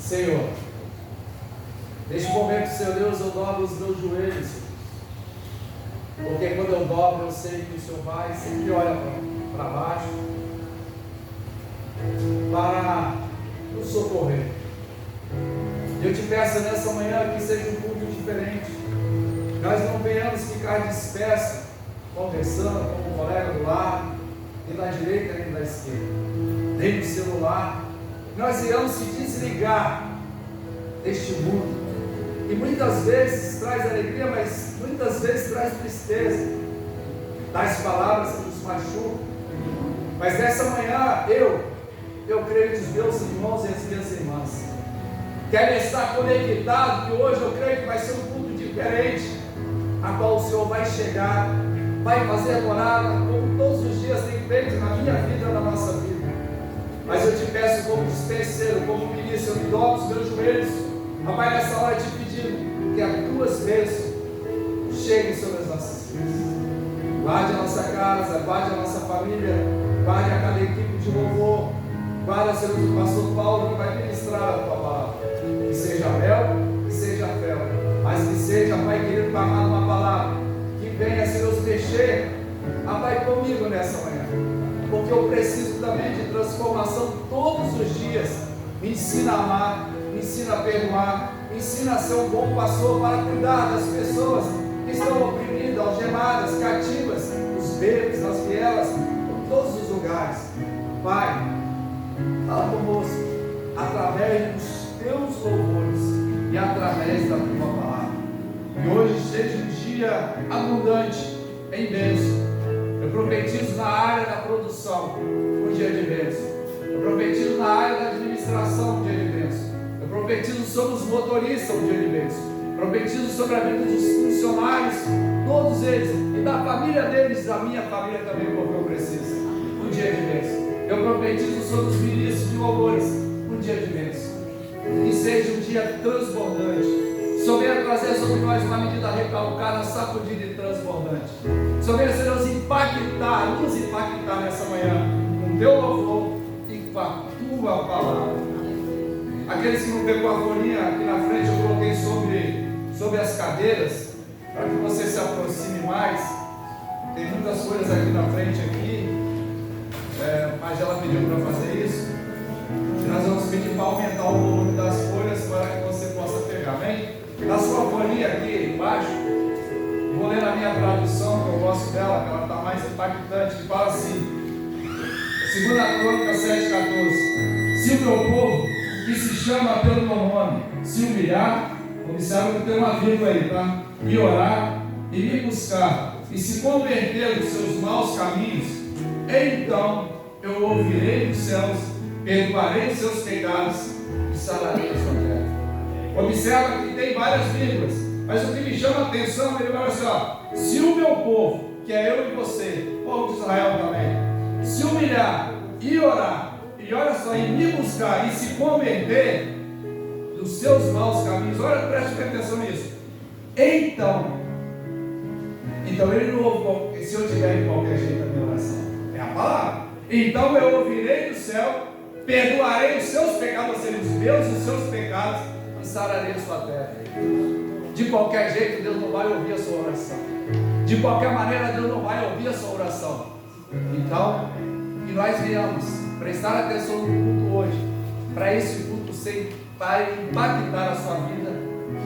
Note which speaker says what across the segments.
Speaker 1: Senhor, neste momento, Senhor Deus, eu dobro os meus joelhos, porque quando eu dobro, eu sei que o Senhor vai, sempre olha para baixo, para nos socorrer. E eu te peço nessa manhã que seja um culto diferente. Nós não venhamos ficar dispersos, conversando com o colega do lado, nem da direita nem da esquerda, nem no celular. Nós iremos se desligar deste mundo. E muitas vezes traz alegria, mas muitas vezes traz tristeza. Das palavras que nos machucam. Mas nessa manhã, eu creio que os meus irmãos e as minhas irmãs querem estar conectados, que hoje eu creio que vai ser um culto diferente, a qual o Senhor vai chegar, vai fazer morada, como todos os dias tem feito na minha vida e na nossa vida. Mas eu te peço como dispenseiro, como ministro, eu me dobro os meus joelhos, Pai, nessa hora te pedindo que as tuas bênçãos cheguem sobre as nossas vidas. Guarde a nossa casa, guarde a nossa família, guarde a cada equipe de louvor, guarde, Senhor, o pastor Paulo que vai ministrar a tua palavra. Que seja mel, que seja fel, mas que seja, Pai querido, amado, uma palavra que venha, Senhor, mexer, Pai, comigo nessa manhã, porque eu preciso também de transformação todos os dias. Me ensina a amar, me ensina a perdoar, me ensina a ser um bom pastor para cuidar das pessoas que estão oprimidas, algemadas, cativas, nos becos, nas vielas, por todos os lugares. Pai, fala conosco através dos teus louvores e através da tua palavra. E hoje seja um dia abundante em bênção. Eu profetizo na área da produção um dia de bênção. Eu profetizo na área da administração um dia de bênção. Eu profetizo sobre os motoristas um dia de bênção. Eu profetizo sobre a vida dos funcionários, todos eles, e da família deles, da minha família também, porque eu preciso. Um dia de bênção. Eu profetizo sobre os ministros de louvores um dia de bênção. Que seja um dia transbordante. Só venha trazer sobre nós uma medida recalcada, sacudida e transbordante. Só venha, Senhor, nos impactar nessa manhã com teu louvor e com a tua palavra. Aqueles que não pegou a folhinha aqui na frente, eu coloquei sobre as cadeiras, para que você se aproxime mais. Tem muitas folhas aqui na frente, mas ela pediu para fazer isso. E nós vamos pedir para aumentar o volume das folhas para que você possa pegar, amém? Na sua folhinha aqui embaixo, vou ler na minha tradução, que eu gosto dela, que ela está mais impactante, que fala assim: 2 Crônicas 7,14. Se o meu povo, que se chama pelo meu nome, se humilhar, observa que tem uma vírgula aí, tá? E orar, e me buscar, e se converter dos seus maus caminhos, então eu ouvirei dos céus, perdoarei os seus pecados e sararei a sua terra. Observa que tem várias vírgulas, mas o que me chama a atenção, ele vai assim, ó: se o meu povo, que é eu e você, povo de Israel também, se humilhar e orar, e olha só, e me buscar e se converter dos seus maus caminhos, olha, preste atenção nisso. Então ele não ouve, se eu tiver em qualquer jeito a minha oração, é a palavra. Então eu ouvirei do céu, perdoarei os seus pecados, ou seja, os meus e os seus pecados, e sararei a sua terra. De qualquer jeito, Deus não vai ouvir a sua oração. De qualquer maneira, Deus não vai ouvir a sua oração. Então, que nós venhamos prestar atenção no culto hoje, para esse culto para impactar a sua vida,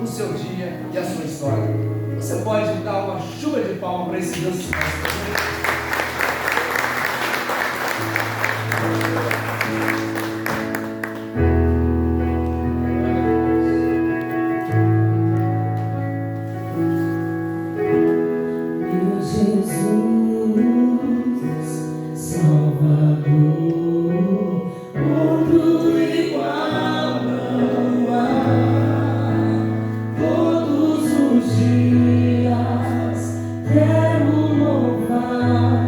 Speaker 1: o seu dia e a sua história. Você pode dar uma chuva de palmas para esse Deus que nós
Speaker 2: Quero louvar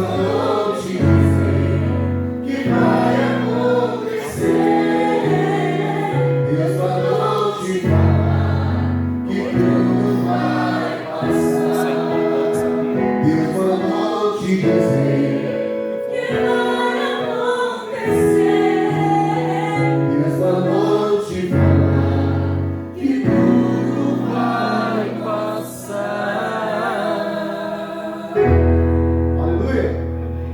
Speaker 2: mandou te dizer que vai acontecer. Deus mandou te falar que tudo vai passar. Deus mandou te dizer que vai acontecer. Deus mandou te falar que tudo vai passar. Aleluia.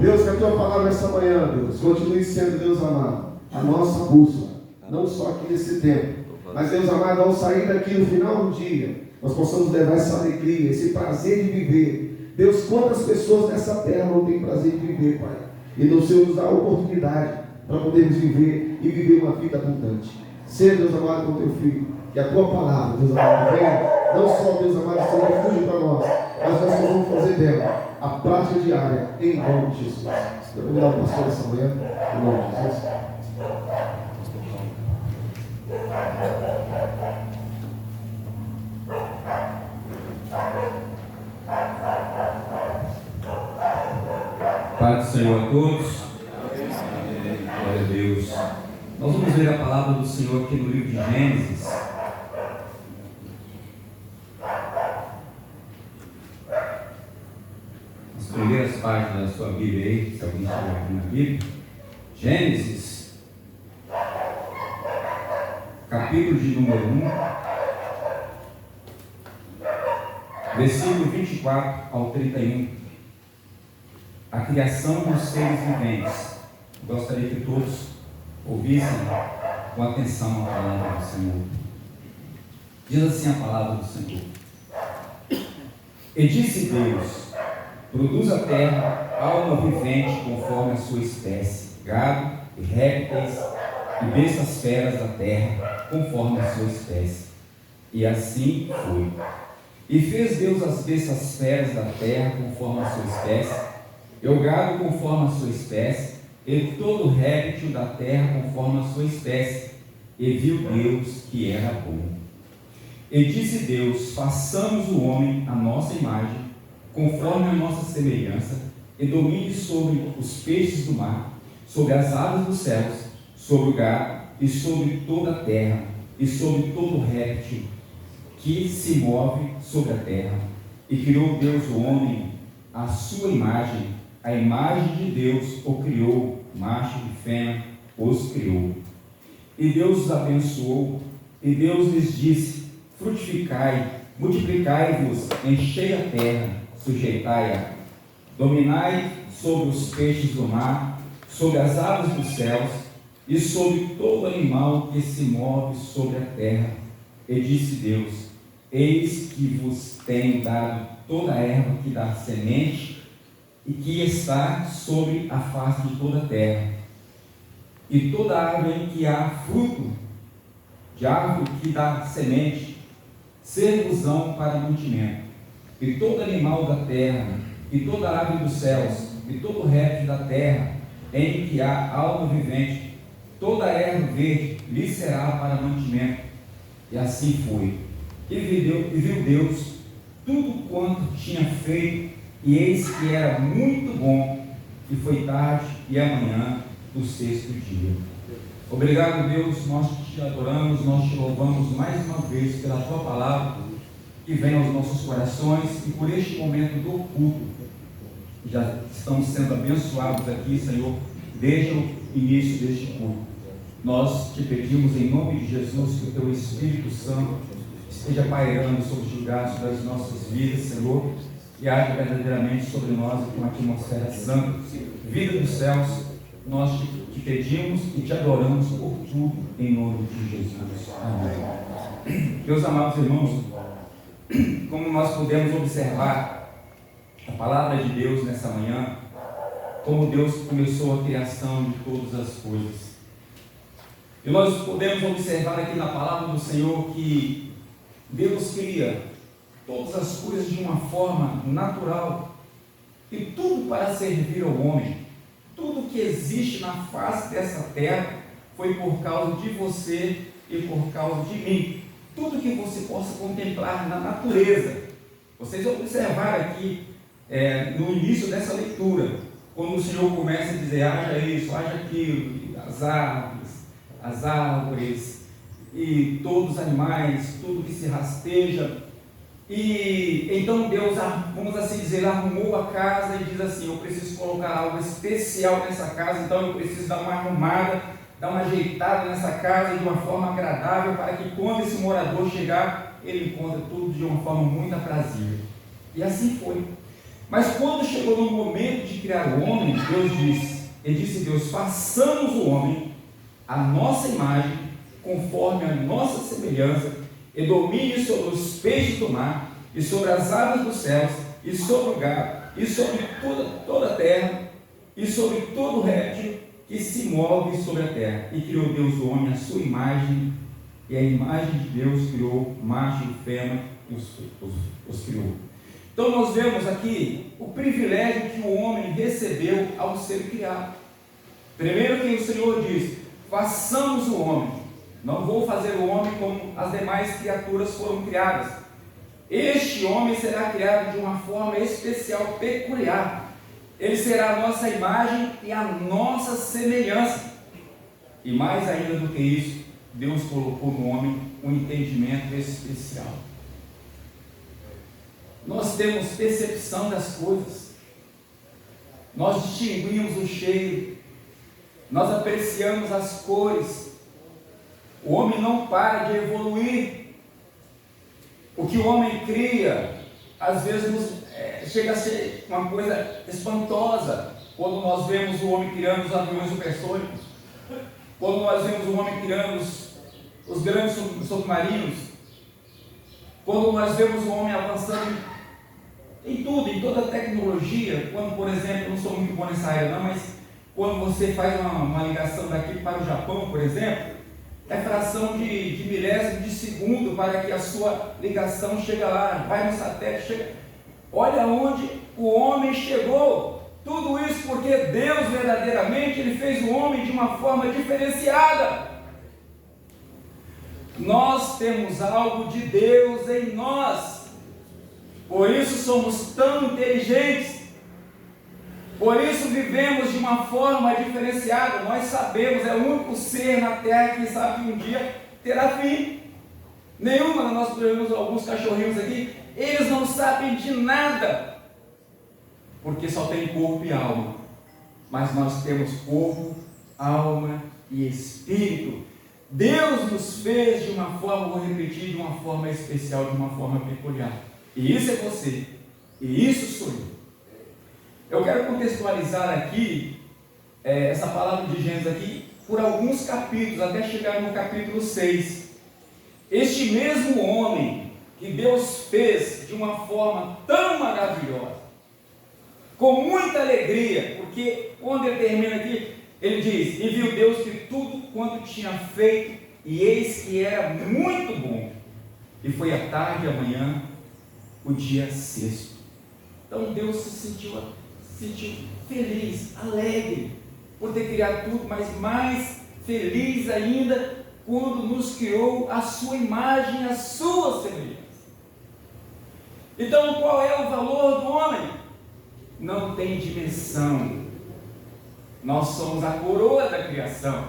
Speaker 2: Deus, que a tua palavra essa manhã, Deus, continue sendo, Deus amado, a nossa bússola, não só aqui nesse tempo, mas, Deus amado, ao sair daqui no final do dia, nós possamos levar essa alegria, esse prazer de viver. Deus, quantas pessoas nessa terra não têm prazer de viver, Pai? E o Senhor nos dá a oportunidade para podermos viver e viver uma vida abundante. Seja, Deus amado, com teu filho, que a tua palavra, Deus amado, venha, não só, Deus amado, ser refúgio para nós, mas nós vamos fazer dela a prática diária, em nome de Jesus. Eu vou dar o pastor essa manhã, em nome de Jesus.
Speaker 3: Pai do Senhor a todos. Glória a Deus. Nós vamos ler a palavra do Senhor aqui no livro de Gênesis. As primeiras páginas da sua Bíblia aí, se alguém estiver aqui na Bíblia. Gênesis, capítulo de número 1, versículo 24 ao 31. A criação dos seres viventes. Gostaria que todos ouvissem com atenção a palavra do Senhor. Diz assim a palavra do Senhor: E disse Deus: produz a terra alma vivente conforme a sua espécie, gado e répteis e bestas feras da terra conforme a sua espécie. E assim foi. E fez Deus as bestas feras da terra conforme a sua espécie, e o gado conforme a sua espécie, e todo réptil da terra conforme a sua espécie. E viu Deus que era bom. E disse Deus: façamos o homem à nossa imagem, conforme a nossa semelhança, e domine sobre os peixes do mar, sobre as aves dos céus, sobre o gado, e sobre toda a terra, e sobre todo réptil que se move sobre a terra. E criou Deus o homem à sua imagem, a imagem de Deus o criou, macho e fêmea os criou. E Deus os abençoou, e Deus lhes disse: frutificai, multiplicai-vos, enchei a terra, sujeitai-a, dominai sobre os peixes do mar, sobre as aves dos céus, e sobre todo animal que se move sobre a terra. E disse Deus: eis que vos tenho dado toda a erva que dá semente, e que está sobre a face de toda a terra, e toda árvore em que há fruto, de árvore que dá semente, ser-vos-ão para mantimento, e todo animal da terra, e toda ave dos céus, e todo réptil da terra, em que há alma vivente, toda erva verde lhe será para mantimento. E assim foi. E viu Deus tudo quanto tinha feito, e eis que era muito bom. E foi tarde e amanhã do sexto dia. Obrigado, Deus, nós te adoramos, nós te louvamos mais uma vez pela tua palavra que vem aos nossos corações, e por este momento do culto. Já estamos sendo abençoados aqui, Senhor, desde o início deste culto. Nós te pedimos em nome de Jesus que o teu Espírito Santo esteja pairando sobre os julgados das nossas vidas, Senhor, e age verdadeiramente sobre nós com uma atmosfera santa, vida dos céus. Nós te pedimos e te adoramos por tudo, em nome de Jesus. Amém. Meus amados irmãos, como nós podemos observar a palavra de Deus nessa manhã, como Deus começou a criação de todas as coisas. E nós podemos observar aqui na palavra do Senhor que Deus cria todas as coisas de uma forma natural, e tudo para servir ao homem. Tudo que existe na face dessa terra foi por causa de você e por causa de mim. Tudo que você possa contemplar na natureza. Vocês observaram aqui no início dessa leitura quando o Senhor começa a dizer, haja isso, haja aquilo, as árvores, e todos os animais, tudo que se rasteja, e então Deus, vamos assim dizer, arrumou a casa e diz assim, eu preciso colocar algo especial nessa casa, então eu preciso dar uma arrumada, dar uma ajeitada nessa casa de uma forma agradável, para que quando esse morador chegar, ele encontre tudo de uma forma muito aprazível. E assim foi. Mas quando chegou no momento de criar o homem, disse Deus, façamos o homem a nossa imagem, conforme a nossa semelhança, e domine sobre os peixes do mar, e sobre as aves dos céus, e sobre o gado, e sobre toda a terra, e sobre todo réptil que se move sobre a terra. E criou Deus o homem à sua imagem, e a imagem de Deus criou, macho e fêmea, e os criou. Então nós vemos aqui o privilégio que o homem recebeu ao ser criado. Primeiro que o Senhor diz, façamos o homem. Não vou fazer o homem como as demais criaturas foram criadas. Este homem será criado de uma forma especial, peculiar. Ele será a nossa imagem e a nossa semelhança. E mais ainda do que isso, Deus colocou no homem um entendimento especial. Nós temos percepção das coisas, nós distinguimos o cheiro, nós apreciamos as cores. O homem não para de evoluir. O que o homem cria, às vezes chega a ser uma coisa espantosa, quando nós vemos o homem criando os aviões supersônicos, quando nós vemos o homem criando os grandes submarinos, quando nós vemos o homem avançando em tudo, em toda a tecnologia. Quando, por exemplo, eu não sou muito bom nessa área não, mas quando você faz uma ligação daqui para o Japão, por exemplo, é fração de milésimo de segundo para que a sua ligação chegue lá, vai no satélite, chega. Olha onde o homem chegou. Tudo isso porque Deus verdadeiramente ele fez o homem de uma forma diferenciada. Nós temos algo de Deus em nós. Por isso somos tão inteligentes, por isso vivemos de uma forma diferenciada. Nós sabemos, é o único ser na terra que sabe que um dia terá fim. Nenhuma, nós temos alguns cachorrinhos aqui, eles não sabem de nada, porque só tem corpo e alma. Mas nós temos corpo, alma e espírito. Deus nos fez de uma forma, vou repetir, de uma forma especial, de uma forma peculiar. E isso é você, e isso sou eu. Eu quero contextualizar aqui, essa palavra de Gênesis aqui, por alguns capítulos, até chegar no capítulo 6. Este mesmo homem que Deus fez de uma forma tão maravilhosa, com muita alegria, porque quando ele termina aqui, ele diz, e viu Deus que tudo quanto tinha feito, e eis que era muito bom, e foi a tarde e a manhã, o dia sexto. Então Deus se sentiu feliz, alegre, por ter criado tudo, mas mais feliz ainda, quando nos criou a sua imagem, a sua semelhança. Então qual é o valor do homem? Não tem dimensão. Nós somos a coroa da criação.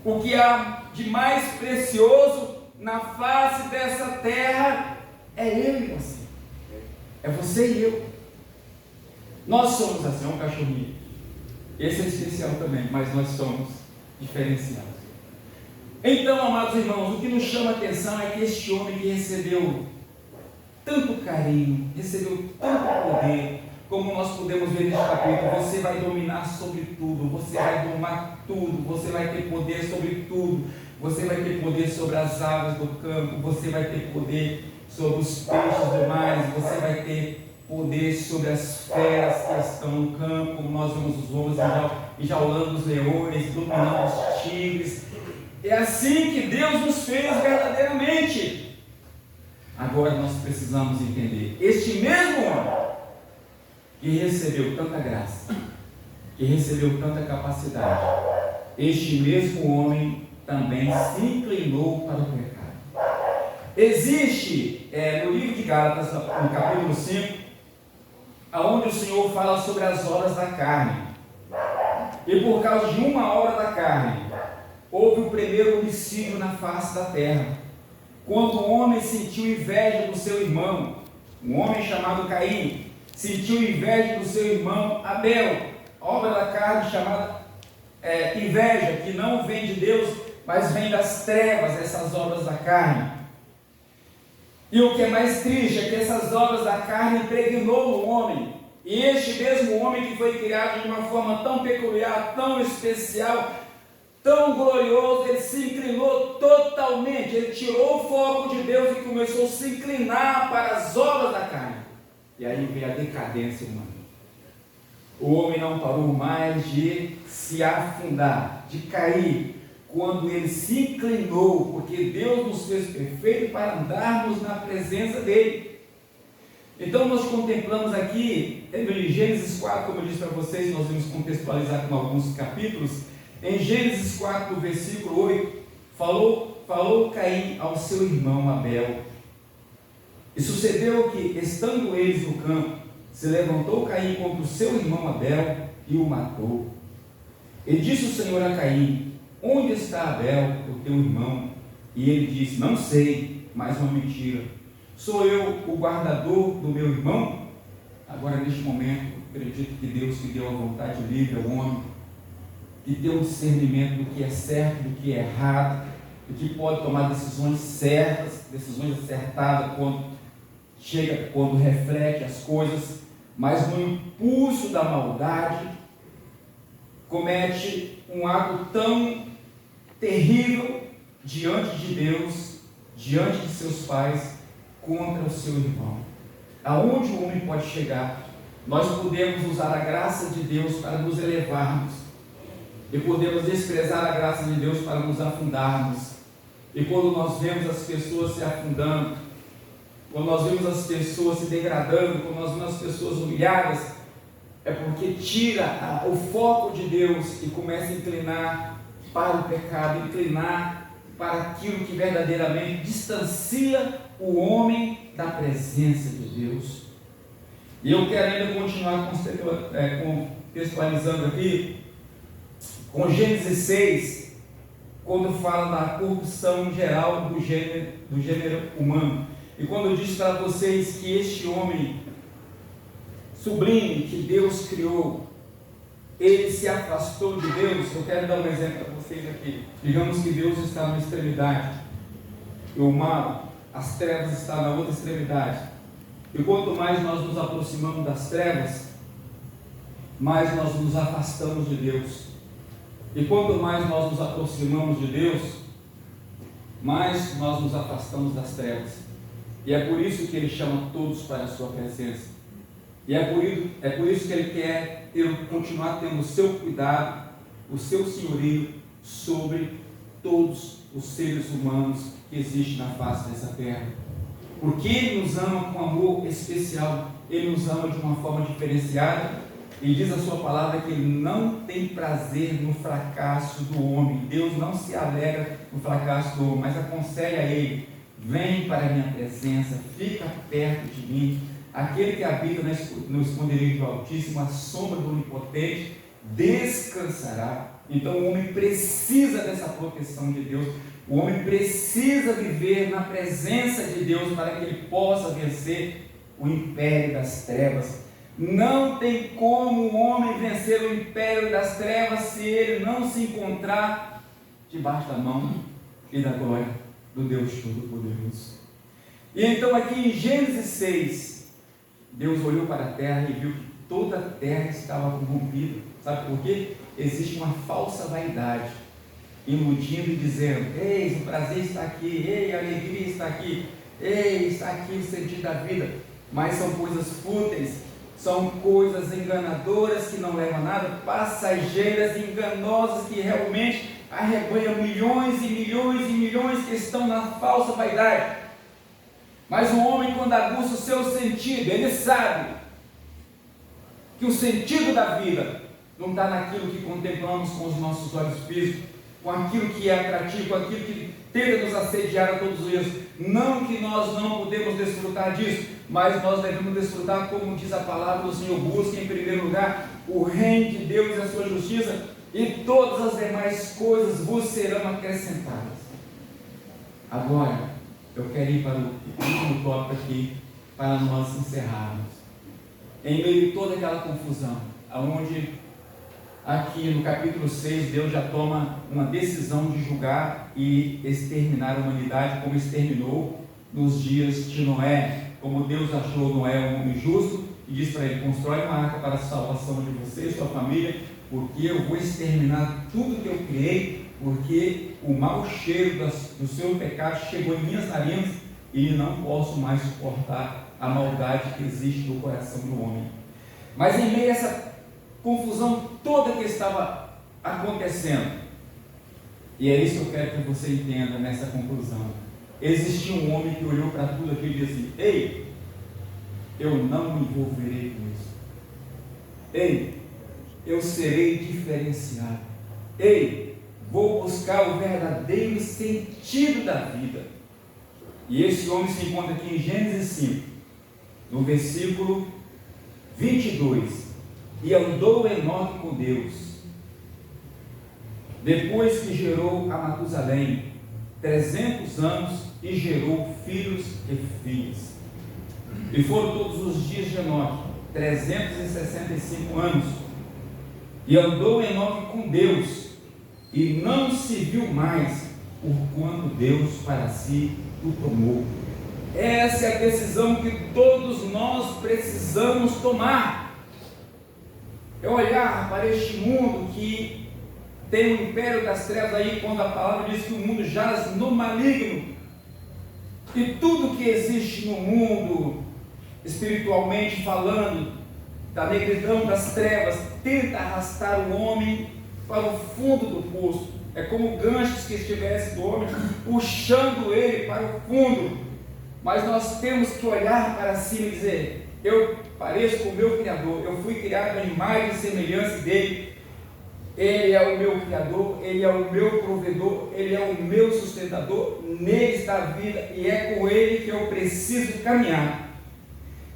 Speaker 3: O que há de mais precioso na face dessa terra é eu e você. É você e eu. Nós somos assim, é um cachorrinho. Esse é especial também, mas nós somos diferenciados. Então, amados irmãos, o que nos chama a atenção é que este homem que recebeu tanto carinho, recebeu tanto poder, como nós podemos ver neste capítulo, você vai dominar sobre tudo, você vai domar tudo, você vai ter poder sobre tudo, você vai ter poder sobre as aves do campo, você vai ter poder sobre os peixes do mar, você vai ter poder sobre as feras que estão no campo, como nós vemos os lobos enjaulando os leões, dominando os tigres. É assim que Deus nos fez verdadeiramente. Agora nós precisamos entender, este mesmo homem que recebeu tanta graça, que recebeu tanta capacidade, este mesmo homem também se inclinou para o pecado. Existe no livro de Gálatas, no capítulo 5, aonde o Senhor fala sobre as obras da carne. E por causa de uma obra da carne, houve o primeiro homicídio na face da terra, quando um homem sentiu inveja do seu irmão. Um homem chamado Caim sentiu inveja do seu irmão Abel. A obra da carne chamada inveja, que não vem de Deus, mas vem das trevas, essas obras da carne. E o que é mais triste é que essas obras da carne impregnou no homem. E este mesmo homem que foi criado de uma forma tão peculiar, tão especial, tão glorioso, ele se inclinou totalmente, ele tirou o foco de Deus e começou a se inclinar para as obras da carne. E aí veio a decadência humana. O homem não parou mais de se afundar, de cair, quando ele se inclinou, porque Deus nos fez perfeito para andarmos na presença dele. Então nós contemplamos aqui, em Gênesis 4, como eu disse para vocês, nós vamos contextualizar com alguns capítulos. Em Gênesis 4, no versículo 8, falou Caim ao seu irmão Abel. E sucedeu que, estando eles no campo, se levantou Caim contra o seu irmão Abel e o matou. E disse o Senhor a Caim: onde está Abel, o teu irmão? E ele disse: não sei, mais uma mentira. Sou eu o guardador do meu irmão? Agora, neste momento, acredito que Deus que deu a vontade livre ao homem, que deu um discernimento do que é certo, do que é errado, do que pode tomar decisões certas, decisões acertadas quando reflete as coisas, mas no impulso da maldade, comete um ato tão terrível diante de Deus, diante de seus pais, contra o seu irmão. Aonde o homem pode chegar? Nós podemos usar a graça de Deus para nos elevarmos, e podemos desprezar a graça de Deus para nos afundarmos. E quando nós vemos as pessoas se afundando, quando nós vemos as pessoas se degradando, quando nós vemos as pessoas humilhadas, é porque tira o foco de Deus e começa a inclinar para o pecado, inclinar para aquilo que verdadeiramente distancia o homem da presença de Deus. E eu quero ainda continuar contextualizando aqui com Gênesis 6, quando fala da corrupção geral do gênero humano. E quando eu disse para vocês que este homem sublime que Deus criou, ele se afastou de Deus, eu quero dar um exemplo para vocês aqui. Digamos que Deus está numa extremidade, e o mal, as trevas estão na outra extremidade. E quanto mais nós nos aproximamos das trevas, mais nós nos afastamos de Deus. E quanto mais nós nos aproximamos de Deus, mais nós nos afastamos das trevas. E é por isso que Ele chama todos para a sua presença. E é por isso que Ele quer continuar tendo o seu cuidado, o seu senhorio sobre todos os seres humanos que existem na face dessa terra. Porque Ele nos ama com amor especial, Ele nos ama de uma forma diferenciada, e diz a sua palavra que Ele não tem prazer no fracasso do homem. Deus não se alegra no fracasso do homem, mas aconselha a ele: vem para a minha presença, fica perto de mim. Aquele que habita no esconderijo do Altíssimo, a sombra do Onipotente, descansará. Então o homem precisa dessa proteção de Deus. O homem precisa viver na presença de Deus para que ele possa vencer o império das trevas. Não tem como o homem vencer o império das trevas se ele não se encontrar debaixo da mão e da glória do Deus Todo-Poderoso. E então aqui em Gênesis 6, Deus olhou para a terra e viu que toda a terra estava corrompida. Sabe por quê? Existe uma falsa vaidade, iludindo e dizendo: eis, o prazer está aqui, ei, a alegria está aqui, ei, está aqui o sentido da vida. Mas são coisas fúteis, são coisas enganadoras que não levam a nada, passageiras e enganosas que realmente arrebanham milhões e milhões e milhões que estão na falsa vaidade. Mas o homem, quando aguça o seu sentido, ele sabe que o sentido da vida não está naquilo que contemplamos com os nossos olhos físicos, com aquilo que é atrativo, com aquilo que tenta nos assediar a todos os dias. Não que nós não podemos desfrutar disso, mas nós devemos desfrutar, como diz a palavra do Senhor: busque em primeiro lugar o reino de Deus e a sua justiça, e todas as demais coisas vos serão acrescentadas. Agora, eu quero ir para o último tópico aqui, para nós encerrarmos. Em meio a toda aquela confusão, aonde aqui no capítulo 6, Deus já toma uma decisão de julgar e exterminar a humanidade, como exterminou nos dias de Noé. Como Deus achou Noé um homem justo, e disse para ele: constrói uma arca para a salvação de você e sua família, porque eu vou exterminar tudo que eu criei, porque o mau cheiro do seu pecado chegou em minhas narinas, e não posso mais suportar a maldade que existe no coração do homem. Mas em meio a essa confusão toda que estava acontecendo, e é isso que eu quero que você entenda nessa conclusão, existia um homem que olhou para tudo aquilo e disse assim: ei, eu não me envolverei com isso. Ei, eu serei diferenciado. Ei, vou buscar o verdadeiro sentido da vida. E esse homem se encontra aqui em Gênesis 5, no versículo 22. E andou Enoque com Deus, depois que gerou a Matusalém 300 anos, e gerou filhos e filhas. E foram todos os dias de Enoque 365 anos. E andou Enoque com Deus, e não se viu mais, porquanto Deus para si o tomou. Essa é a decisão que todos nós precisamos tomar. É olhar para este mundo que tem o império das trevas aí, quando a palavra diz que o mundo jaz no maligno, e tudo que existe no mundo, espiritualmente falando, da negridão das trevas, tenta arrastar o homem para o fundo do poço. É como ganchos que estivesse do homem, puxando ele para o fundo. Mas nós temos que olhar para cima e dizer: eu pareço com o meu Criador, eu fui criado à imagem e semelhança dele. Ele é o meu Criador, Ele é o meu provedor, Ele é o meu sustentador, nele está a vida, e é com Ele que eu preciso caminhar.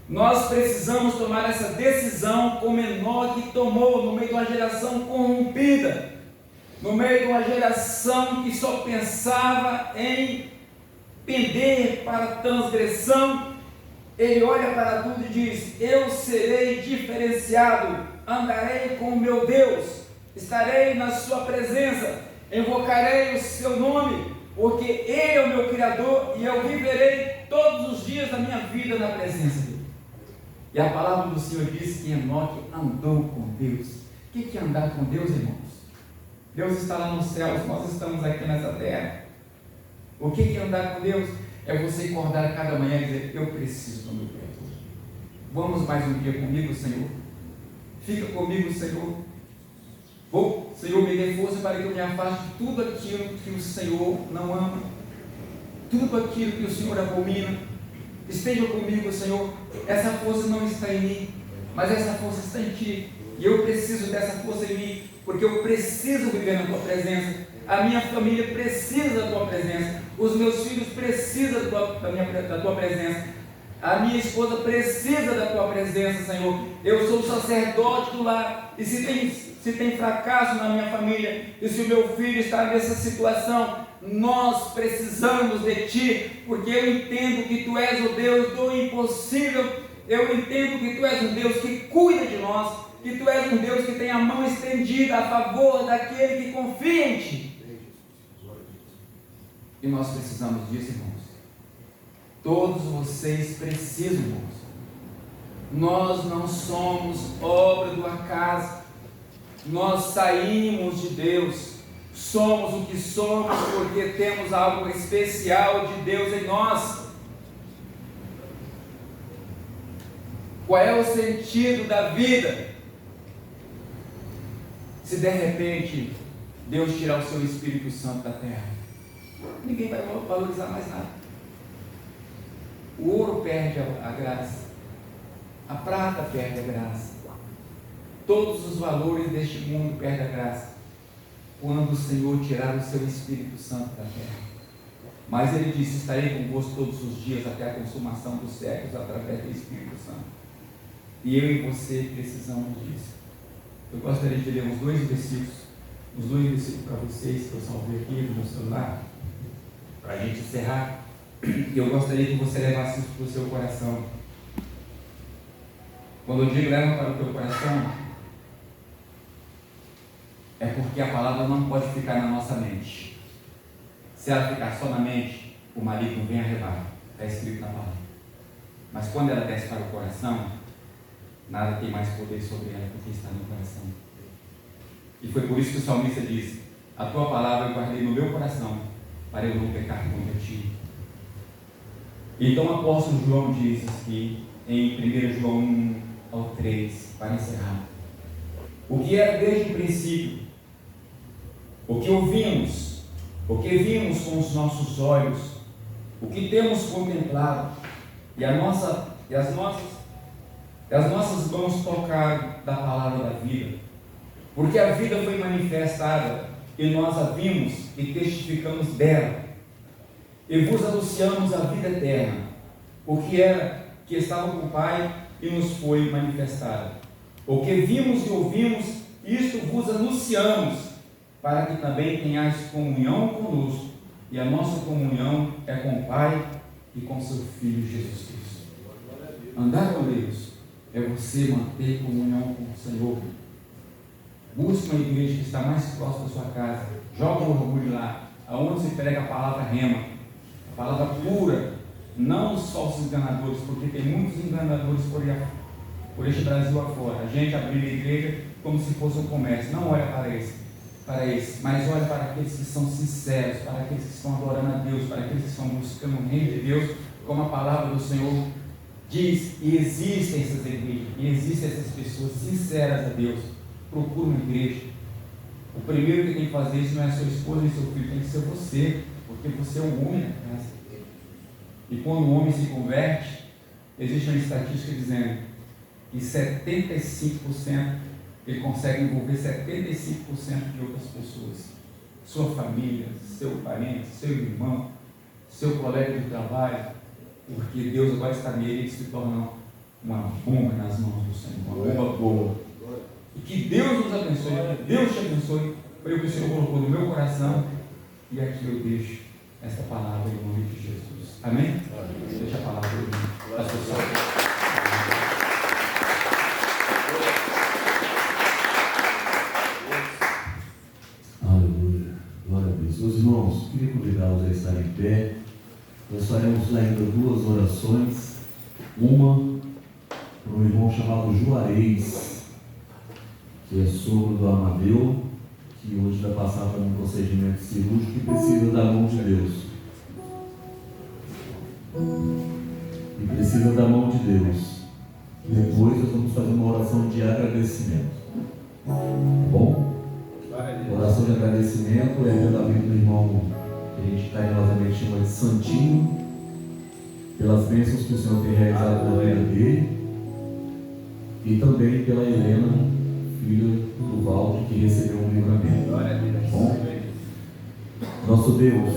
Speaker 3: Nós precisamos tomar essa decisão como Enoque tomou, no meio de uma geração corrompida, no meio de uma geração que só pensava em pender para a transgressão. Ele olha para tudo e diz: eu serei diferenciado, andarei com o meu Deus, estarei na sua presença, invocarei o seu nome, porque Ele é o meu Criador, e eu viverei todos os dias da minha vida na presença dEle. E a palavra do Senhor diz que Enoque andou com Deus. O que é andar com Deus, irmãos? Deus está lá nos céus, nós estamos aqui nessa terra. O que é andar com Deus? É você acordar cada manhã e dizer: eu preciso do meu Criador. Vamos mais um dia comigo, Senhor. Fica comigo, Senhor. Senhor, me dê força para que eu me afaste de tudo aquilo que o Senhor não ama, tudo aquilo que o Senhor abomina. Esteja comigo, Senhor. Essa força não está em mim, mas essa força está em Ti, e eu preciso dessa força em mim, porque eu preciso viver na Tua presença. A minha família precisa da Tua presença, os meus filhos precisam da Tua presença, a minha esposa precisa da Tua presença, Senhor. Eu sou o sacerdote do lar, e se tem fracasso na minha família, e se o meu filho está nessa situação, nós precisamos de Ti, porque eu entendo que Tu és o Deus do impossível. Eu entendo que Tu és um Deus que cuida de nós, que Tu és um Deus que tem a mão estendida a favor daquele que confia em Ti. E nós precisamos disso, irmãos. Todos vocês precisam, irmãos. Nós não somos obra do acaso. Nós saímos de Deus. Somos o que somos porque temos algo especial de Deus em nós. Qual é o sentido da vida? Se de repente Deus tirar o seu Espírito Santo da terra, ninguém vai valorizar mais nada. O ouro perde a graça, a prata perde a graça, todos os valores deste mundo perdem a graça quando o Senhor tirar o seu Espírito Santo da terra. Mas ele disse: estarei convosco todos os dias até a consumação dos séculos, através do Espírito Santo. E eu e você precisamos disso. Eu gostaria de ler uns dois versículos para vocês, que eu salvei aqui no meu celular, para a gente encerrar. E eu gostaria que você levasse isso para o seu coração. Quando eu digo leva para o teu coração, é porque a palavra não pode ficar na nossa mente. Se ela ficar só na mente, o maligno vem arrebatar. Está escrito na palavra. Mas quando ela desce para o coração, nada tem mais poder sobre ela porque está no coração. E foi por isso que o salmista diz: a tua palavra eu guardei no meu coração, para eu não pecar contra ti. Então o apóstolo João diz aqui, em 1 João 1 ao 3, para encerrar: o que era desde o princípio, o que ouvimos, o que vimos com os nossos olhos, o que temos contemplado, e as nossas mãos tocaram da palavra da vida, porque a vida foi manifestada e nós a vimos e testificamos dela, e vos anunciamos a vida eterna, o que era que estava com o Pai e nos foi manifestada. O que vimos e ouvimos, isto vos anunciamos, para que também tenhais comunhão conosco, e a nossa comunhão é com o Pai e com seu Filho Jesus Cristo. Andar com Deus é você manter comunhão com o Senhor. Busque uma igreja que está mais próxima da sua casa. Joga o orgulho lá, aonde se prega a palavra rema, a palavra pura, não só os enganadores, porque tem muitos enganadores por este Brasil afora. A gente abriu a igreja como se fosse um comércio. Não olha para esse, mas olha para aqueles que são sinceros, para aqueles que estão adorando a Deus, para aqueles que estão buscando o reino de Deus, como a palavra do Senhor diz. E existem essas igrejas, e existem essas pessoas sinceras a Deus. Procura uma igreja. O primeiro que tem que fazer isso não é a sua esposa e seu filho, tem que ser você, porque você é um homem na casa. E quando o homem se converte, existe uma estatística dizendo que 75% ele consegue envolver 75% de outras pessoas. Sua família, seu parente, seu irmão, seu colega de trabalho, porque Deus agora está nele e ele se torna uma bomba nas mãos do Senhor, uma bomba boa. E que Deus nos abençoe, que Deus te abençoe. Foi o que o Senhor colocou no meu coração, e aqui eu deixo esta palavra em nome de Jesus. Amém? Deixa a palavra para você.
Speaker 4: Aleluia, glória a Deus. Meus irmãos, queria convidá-los a estar em pé. Nós faremos ainda duas orações. Uma para um irmão chamado Juarez, que é sogro do Amadeu, que hoje vai passar por um procedimento cirúrgico e precisa da mão de Deus. Depois nós vamos fazer uma oração de agradecimento. Tá bom? A oração de agradecimento é pela vida do irmão, que a gente carinhosamente chama de Santinho, pelas bênçãos que o Senhor tem realizado na vida dele, e também pela Helena, filha do Valde, que recebeu um livramento. Bom? Nosso Deus,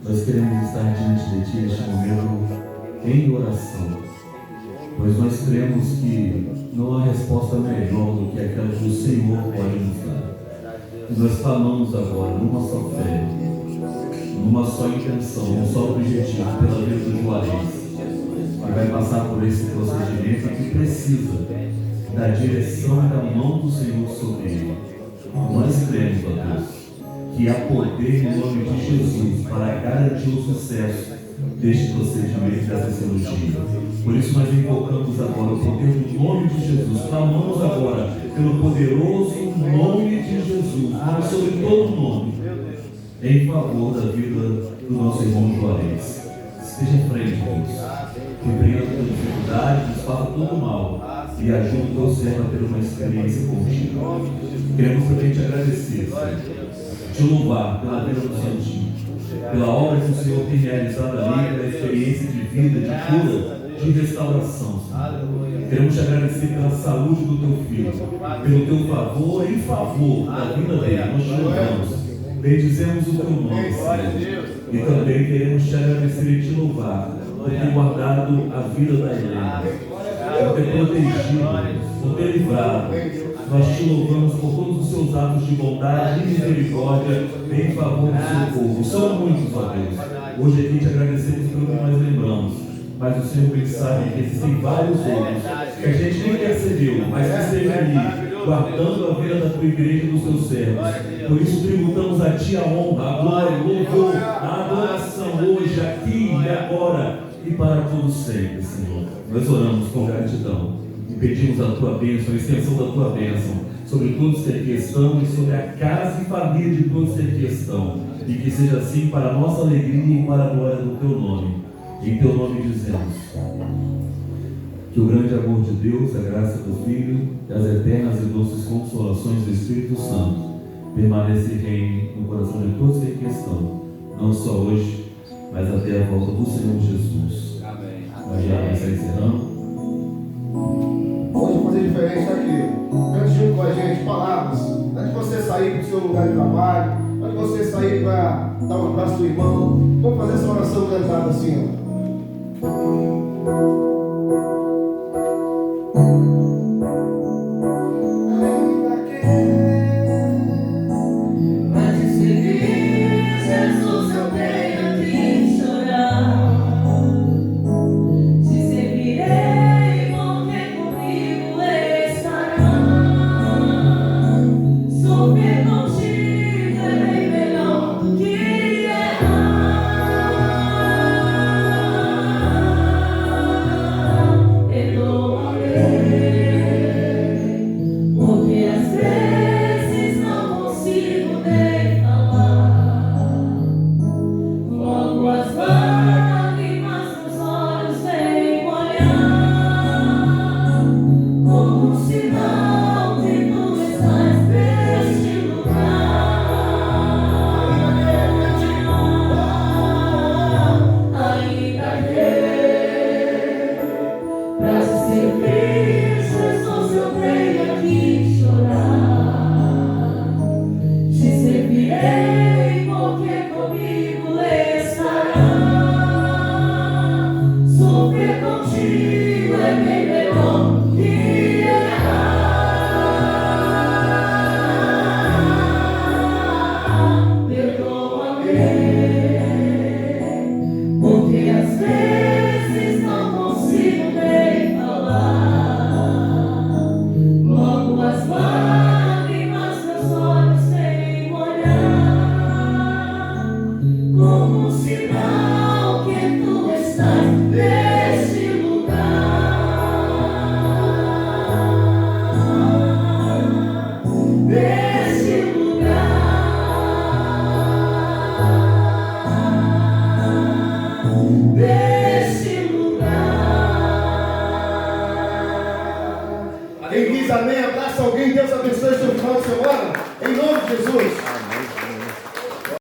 Speaker 4: nós queremos estar diante de Ti neste momento em oração, pois nós cremos que não há resposta melhor do que aquela que o Senhor pode nos dar. E nós clamamos agora numa só fé, numa só intenção, num só objetivo, pela vida do Juarez, que vai passar por esse procedimento e que precisa da direção e da mão do Senhor sobre ele. Nós cremos, ó Deus, que há poder no nome de Jesus para garantir o sucesso deste procedimento, dessa cirurgia. Por isso nós invocamos agora o poder do nome de Jesus. Clamamos agora pelo poderoso nome de Jesus, nome sobre todo nome, em favor da vida do nosso irmão Juarez. Esteja à frente, Deus. Repreenda toda dificuldade, desfaça todo o mal e ajude o teu servo a ter uma experiência contigo. Queremos também te agradecer, Senhor, te louvar pela vida do Santinho, pela obra que o Senhor tem realizado ali, pela experiência de vida, de cura, de restauração, Senhor. Queremos te agradecer pela saúde do teu filho, pelo teu favor em favor da vida dele. Nós te louvamos. bendizemos o teu nome, Senhor. E também queremos te agradecer e te louvar por ter guardado a vida da Helena, por ter protegido, por ter livrado. Nós te louvamos por todos os seus atos de bondade e misericórdia em favor do seu povo. São muitos, ó Deus. Hoje aqui te agradecemos pelo que nós lembramos, mas o Senhor bem sabe que existem vários outros que a gente nem percebeu, mas que esteve ali, guardando a vida da tua igreja e dos teus servos. Por isso tributamos a ti a honra, a glória, o louvor, a adoração hoje, aqui e agora e para todos sempre, Senhor. Nós oramos com gratidão e pedimos a tua bênção, a extensão da tua bênção sobre todos que aqui estão e sobre a casa e família de todos que aqui estão. E que seja assim para a nossa alegria e para a glória do teu nome. Em teu nome dizemos que o grande amor de Deus, a graça do Filho e as eternas e doces consolações do Espírito Santo permaneça e reine no coração de todos que aqui estão, não só hoje, mas até a volta do Senhor Jesus.
Speaker 3: Amém.
Speaker 4: Nós já vamos estar encerrando.
Speaker 2: Vamos fazer diferente aqui. Cante junto com a gente palavras. Antes de você sair para o seu lugar de trabalho, antes de você sair para dar um abraço ao irmão, vamos fazer essa oração cantada assim, ó. Quem diz amém, abraça alguém, Deus abençoe seu final de semana, em nome de Jesus.